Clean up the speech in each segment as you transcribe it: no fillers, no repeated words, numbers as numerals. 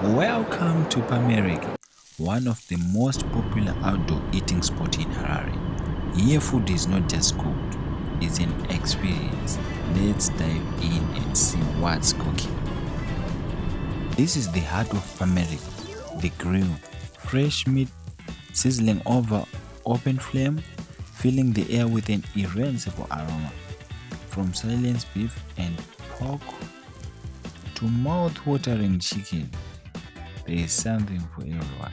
Welcome to pamereki, one of the most popular outdoor eating spots in Harare. Here food is not just cooked, it's an experience. Let's dive in and see what's cooking. This is the heart of pamereki, the grill. Fresh meat sizzling over open flame, filling the air with an irresistible aroma. From silence beef and pork to mouth-watering chicken, there is something for everyone.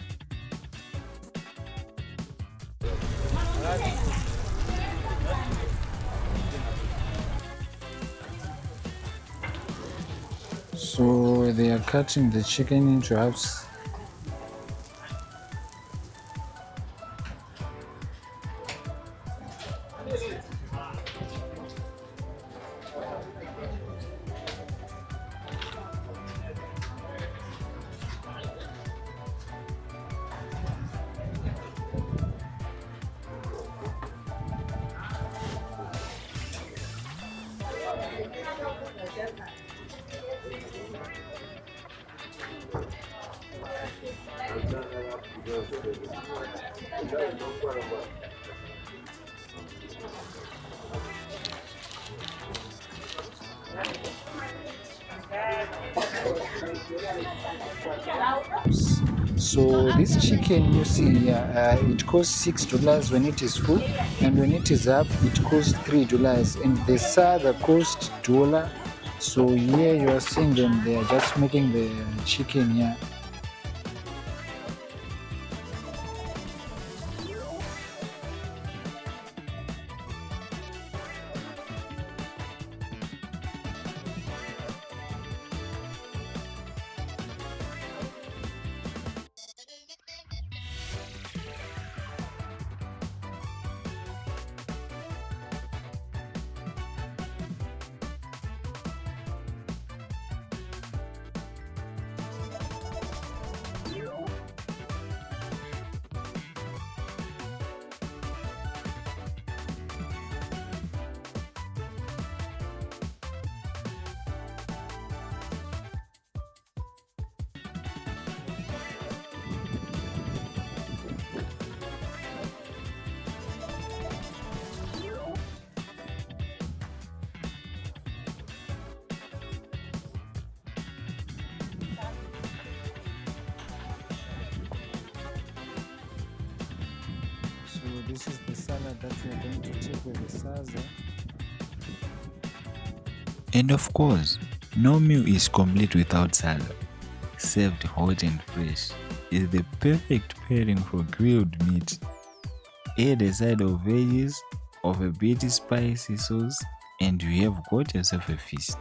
So they are cutting the chicken into halves. So this chicken you see here, it costs $6 when it is full, and when it is half, it costs $3, and the other costs $1. So here you are seeing them; they are just making the chicken here. So this is the salad that we are going to take with the salsa. And of course, no meal is complete without salad. Served hot and fresh is the perfect pairing for grilled meat. Add a side of veggies of a bit spicy sauce and you have got yourself a feast.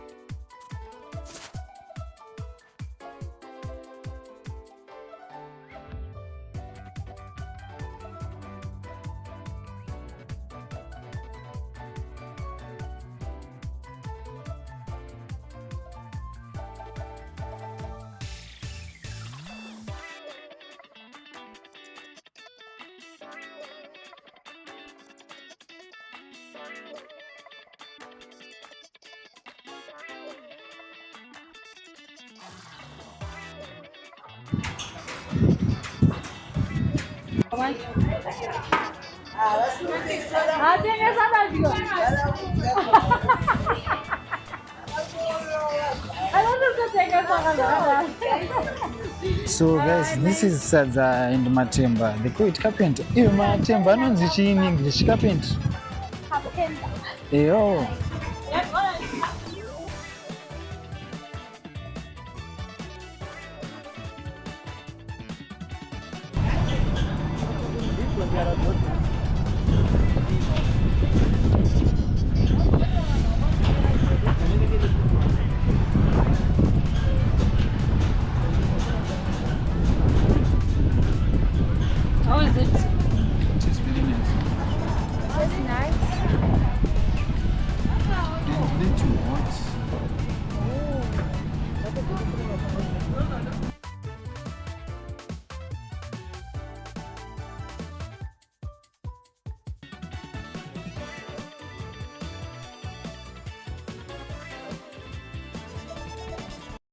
So guys, this is sadza and matemba. They call it carpenter. Iyo matemba anonzi chi in English carpenter. Oh.